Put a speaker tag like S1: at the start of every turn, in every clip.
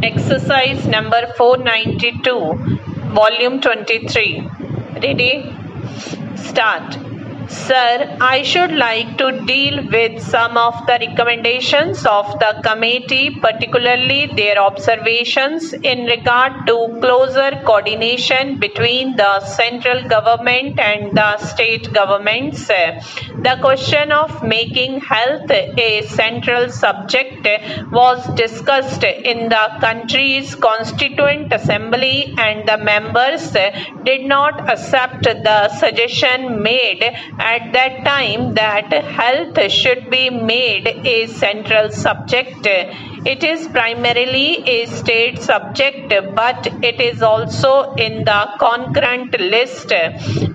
S1: Exercise number 492, volume 23. Ready? Start. Sir, I should like to deal with some of the recommendations of the committee, particularly their observations in regard to closer coordination between the central government and the state governments. The question of making health a central subject was discussed in the country's Constituent Assembly, and the members did not accept the suggestion made at that time that health should be made a central subject. It is primarily a state subject, but it is also in the concurrent list.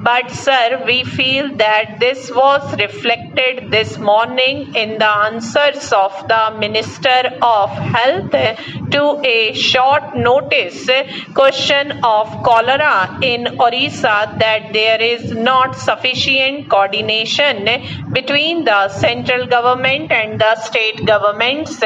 S1: But sir, we feel that this was reflected this morning in the answers of the Minister of Health to a short notice question of cholera in Orissa, that there is not sufficient coordination between the central government and the state governments.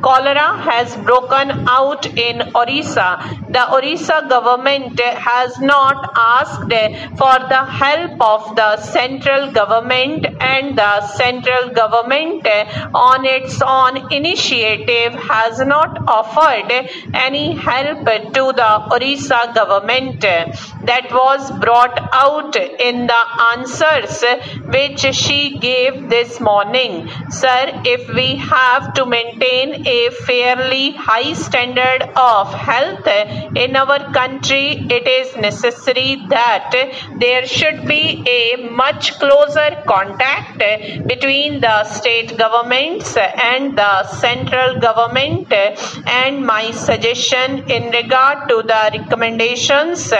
S1: Cholera has broken out in Orissa. The Orissa government has not asked for the help of the central government, and the central government on its own initiative has not offered any help to the Orissa government. That was brought out in the answers which she gave this morning. Sir, if we have to maintain a fairly high standard of health in our country, it is necessary that there should be a much closer contact between the state governments and the central government, and my suggestion in regard to the recommendations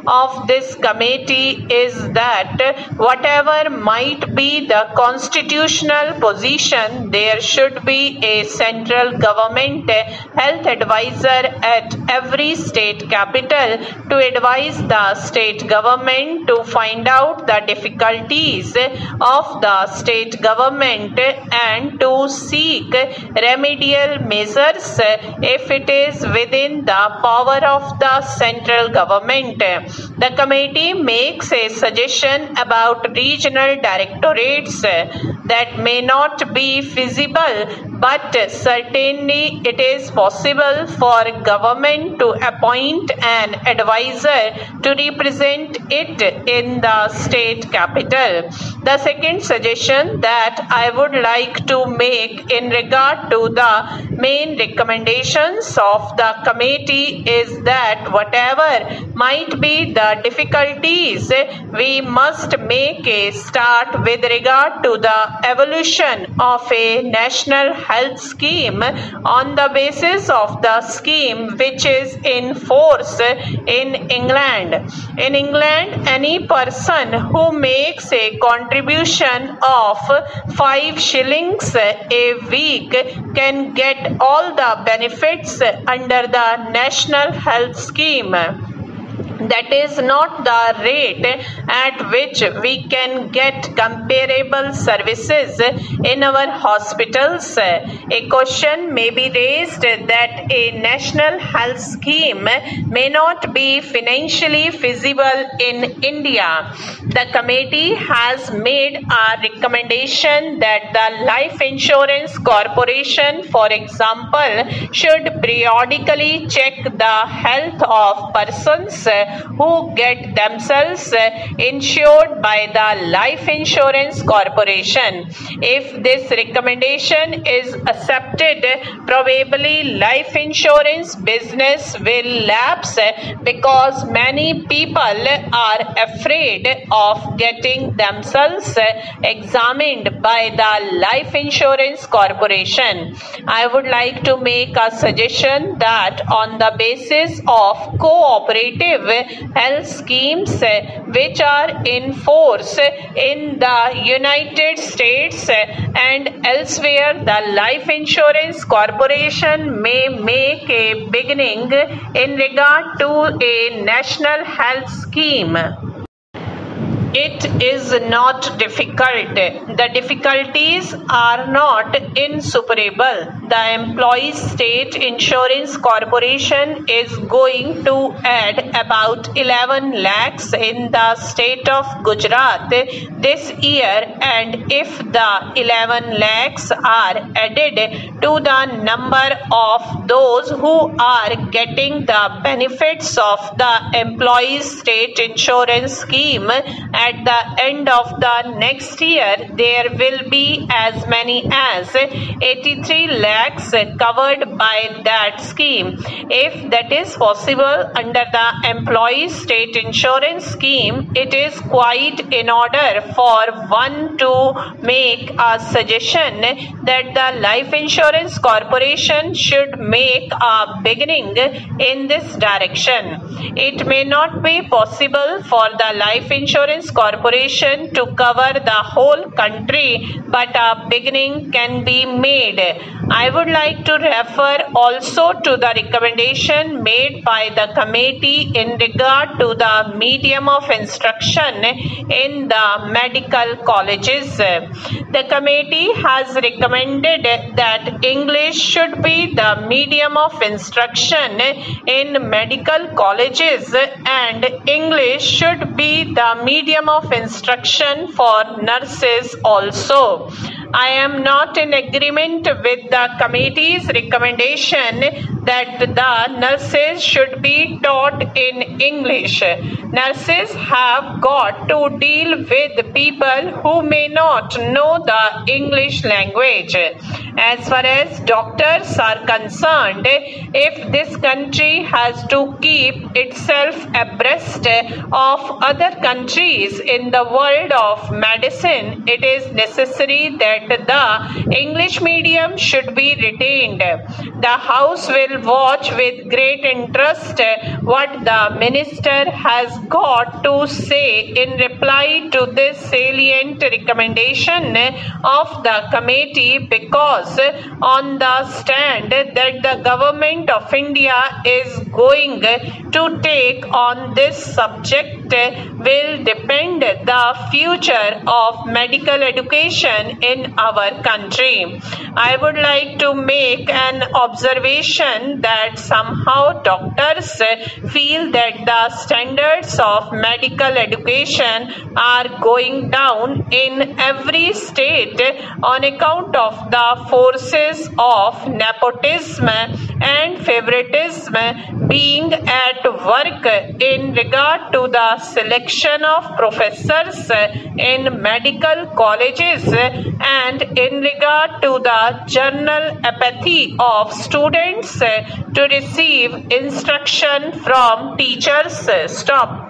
S1: of this committee is that whatever might be the constitutional position, there should be a central government health advisor at every state capital to advise the state government to find out the difficulties of the state government and to seek remedial measures if it is within the power of the central government. The committee makes a suggestion about regional directorates that may not be feasible, but certainly it is possible for government to appoint an advisor to represent it in the state capital. The second suggestion that I would like to make in regard to the main recommendations of the committee is that whatever might be the difficulties, we must make a start with regard to the evolution of a national health scheme on the basis of the scheme which is in force in England. In England, any person who makes a contribution of 5 shillings a week can get all the benefits under the National Health Scheme. That is not the rate at which we can get comparable services in our hospitals. A question may be raised that a national health scheme may not be financially feasible in India. The committee has made a recommendation that the Life Insurance Corporation, for example, should periodically check the health of persons who get themselves insured by the Life Insurance Corporation. If this recommendation is accepted, probably life insurance business will lapse because many people are afraid of getting themselves examined by the Life Insurance Corporation. I would like to make a suggestion that on the basis of cooperative health schemes which are in force in the United States and elsewhere, the Life Insurance Corporation may make a beginning in regard to a national health scheme. It is not difficult. The difficulties are not insuperable. the Employees State Insurance Corporation is going to add about 11 lakhs in the state of Gujarat this year, and if the 11 lakhs are added to the number of those who are getting the benefits of the Employees State Insurance Scheme at the end of the next year, there will be as many as 83 lakhs covered by that scheme. If that is possible under the Employees State Insurance Scheme, it is quite in order for one to make a suggestion that the Life Insurance Corporation should make a beginning in this direction. It may not be possible for the Life Insurance Corporation to cover the whole country, but a beginning can be made. I would like to refer also to the recommendation made by the committee in regard to the medium of instruction in the medical colleges. The committee has recommended that English should be the medium of instruction in medical colleges, and English should be the medium of instruction for nurses also. I am not in agreement with the committee's recommendation that the nurses should be taught in English. Nurses have got to deal with people who may not know the English language. As far as doctors are concerned, if this country has to keep itself abreast of other countries in the world of medicine, it is necessary that the English medium should be retained. The House will watch with great interest what the Minister has got to say in reply to this salient recommendation of the committee, because on the stand that the Government of India is going to take on this subject will depend the future of medical education in our country. I would like to make an observation that somehow doctors feel that the standards of medical education are going down in every state on account of the forces of nepotism and favoritism being at work in regard to the selection of professors in medical colleges and in regard to the general apathy of students to receive instruction from teachers. Stop.